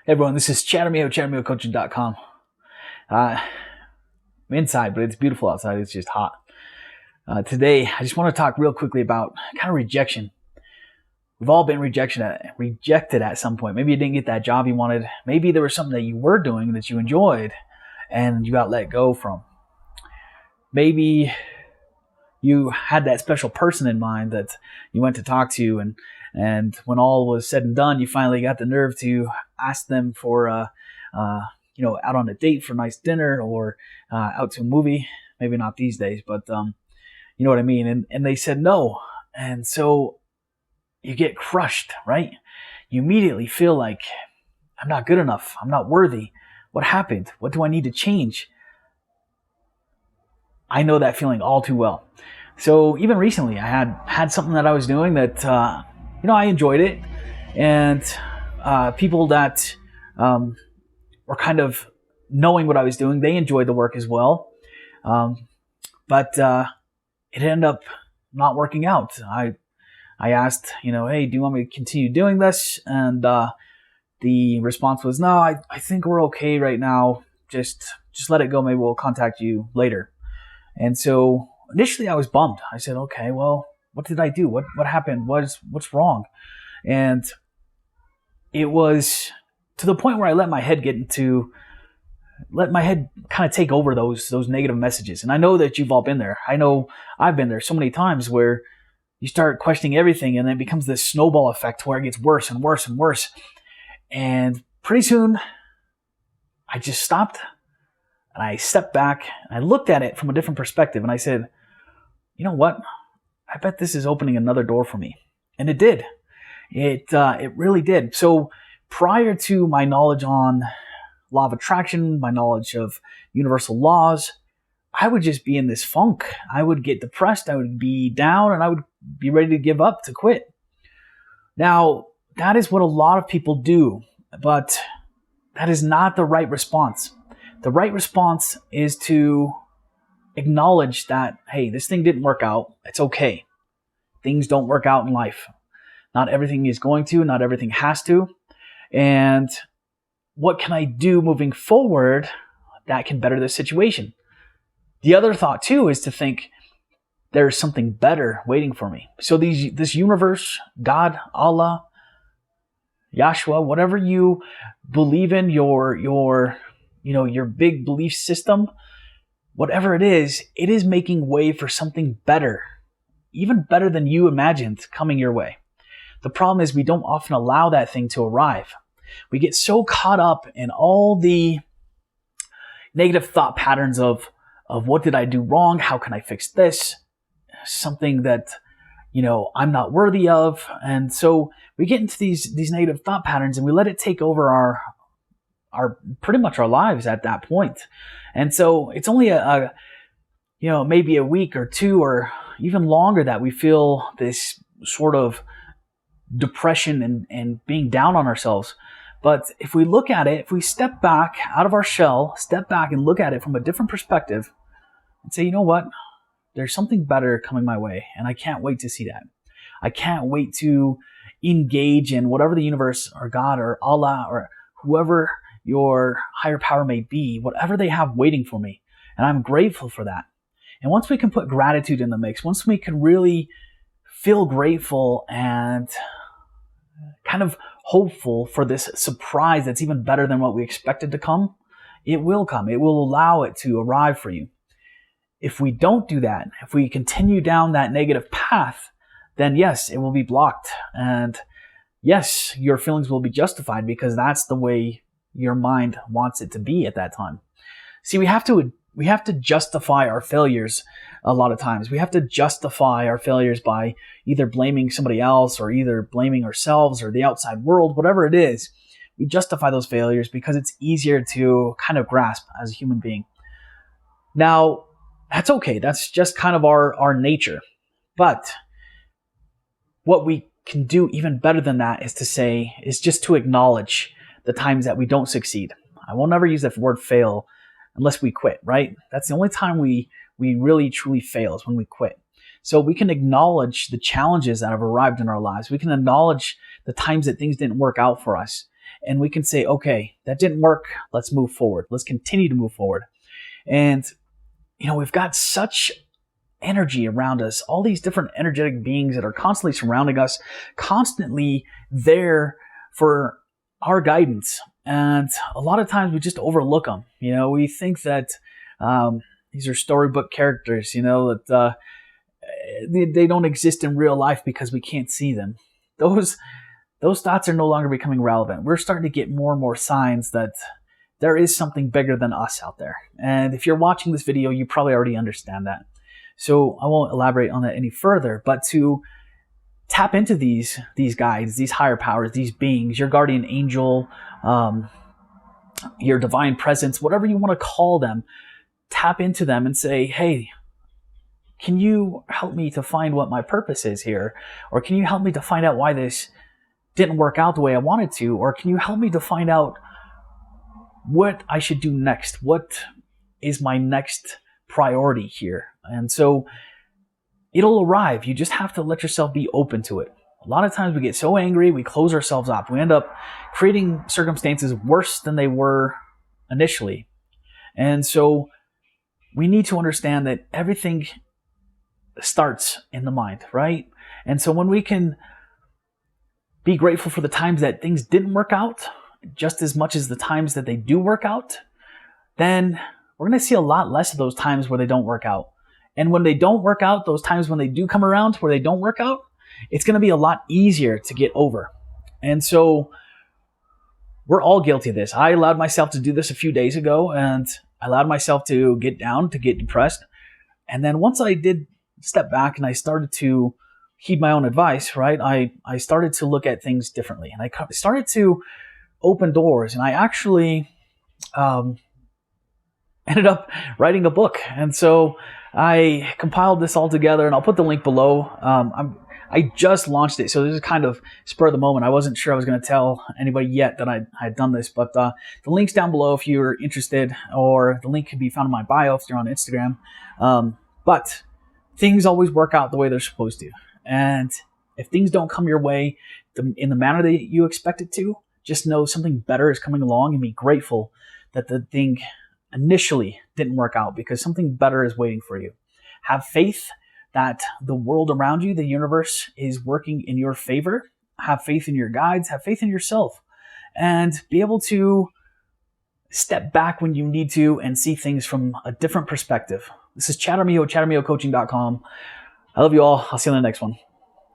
Hey everyone, this is Armijo, ArmijoCoaching.com. I'm inside, but it's beautiful outside. It's just hot. Today, I just want to talk real quickly about kind of rejection. We've all been rejected at some point. Maybe you didn't get that job you wanted. Maybe there was something that you were doing that you enjoyed and you got let go from. Maybe you had that special person in mind that you went to talk to, and when all was said and done, you finally got the nerve to ask them for out on a date for a nice dinner or out to a movie. Maybe not these days, but you know what I mean. And they said no, and so you get crushed, right? You immediately feel like, I'm not good enough. I'm not worthy. What happened? What do I need to change? I know that feeling all too well. So even recently, I had something that I was doing that I enjoyed it, and people that were kind of knowing what I was doing, they enjoyed the work as well. But it ended up not working out. I asked, hey, do you want me to continue doing this? And the response was, no, I think we're okay right now. Just let it go. Maybe we'll contact you later. And so initially I was bummed. I said, okay, well, what did I do? What happened? What's wrong? And it was to the point where I let my head kind of take over those negative messages. And I know that you've all been there. I know I've been there so many times where you start questioning everything, and then it becomes this snowball effect where it gets worse and worse and worse. And pretty soon I just stopped and I stepped back and I looked at it from a different perspective, and I said, you know what? I bet this is opening another door for me. And it did. It really did. So prior to my knowledge on law of attraction, my knowledge of universal laws, I would just be in this funk. I would get depressed. I would be down, and I would be ready to give up, to quit. Now, that is what a lot of people do, but that is not the right response. The right response is to acknowledge that, hey, this thing didn't work out. It's okay. Things don't work out in life. Not everything is going to, not everything has to. And what can I do moving forward that can better the situation? The other thought too is to think there's something better waiting for me. So this universe, God, Allah, Yahshua, whatever you believe in, your big belief system, whatever it is making way for something better, even better than you imagined coming your way. The problem is we don't often allow that thing to arrive. We get so caught up in all the negative thought patterns of what did I do wrong? How can I fix this? Something that, I'm not worthy of. And so we get into these negative thought patterns, and we let it take over our pretty much our lives at that point. And so it's only maybe a week or two or even longer that we feel this sort of depression and being down on ourselves. But if we look at it, if we step back out of our shell, step back and look at it from a different perspective and say, you know what? There's something better coming my way, and I can't wait to see that. I can't wait to engage in whatever the universe or God or Allah or whoever your higher power may be, whatever they have waiting for me. And I'm grateful for that. And once we can put gratitude in the mix, once we can really feel grateful and kind of hopeful for this surprise that's even better than what we expected to come, it will come. It will allow it to arrive for you. If we don't do that, if we continue down that negative path, then yes, it will be blocked. And yes, your feelings will be justified because that's the way your mind wants it to be at that time. See, we have to justify our failures a lot of times. We have to justify our failures by either blaming somebody else or either blaming ourselves or the outside world, whatever it is. We justify those failures because it's easier to kind of grasp as a human being. Now, that's okay. That's just kind of our nature. But what we can do even better than that is just to acknowledge the times that we don't succeed. I will never use the word fail unless we quit, right? That's the only time we really truly fail is when we quit. So we can acknowledge the challenges that have arrived in our lives. We can acknowledge the times that things didn't work out for us. and we can say, okay, that didn't work. Let's move forward. Let's continue to move forward. And, we've got such energy around us, all these different energetic beings that are constantly surrounding us, constantly there for our guidance. And a lot of times we just overlook them. We think that these are storybook characters, that they don't exist in real life because we can't see them. Those thoughts are no longer becoming relevant. We're starting to get more and more signs that there is something bigger than us out there. And if you're watching this video, you probably already understand that. So I won't elaborate on that any further, but to tap into these guides, these higher powers, these beings, your guardian angel, your divine presence, whatever you want to call them, tap into them and say, hey, can you help me to find what my purpose is here? Or can you help me to find out why this didn't work out the way I wanted to? Or can you help me to find out what I should do next? What is my next priority here? And so it'll arrive. You just have to let yourself be open to it. A lot of times we get so angry, we close ourselves up. We end up creating circumstances worse than they were initially. And so we need to understand that everything starts in the mind, right? And so when we can be grateful for the times that things didn't work out, just as much as the times that they do work out, then we're going to see a lot less of those times where they don't work out. And when they don't work out, those times when they do come around where they don't work out, it's going to be a lot easier to get over. And so we're all guilty of this. I allowed myself to do this a few days ago, and I allowed myself to get down, to get depressed. And then once I did step back and I started to heed my own advice, right, I started to look at things differently. And I started to open doors. And I actually ended up writing a book. And so I compiled this all together, and I'll put the link below. I just launched it, so this is kind of spur of the moment. I wasn't sure I was going to tell anybody yet that I had done this, but the link's down below if you're interested, or the link can be found in my bio if you're on Instagram. But things always work out the way they're supposed to. And if things don't come your way in the manner that you expect it to, just know something better is coming along, and be grateful that the thing initially didn't work out, because something better is waiting for you. Have faith that the world around you, the universe, is working in your favor. Have faith in your guides. Have faith in yourself. And be able to step back when you need to and see things from a different perspective. This is Chad Armijo, ChadArmijoCoaching.com. I love you all. I'll see you in the next one.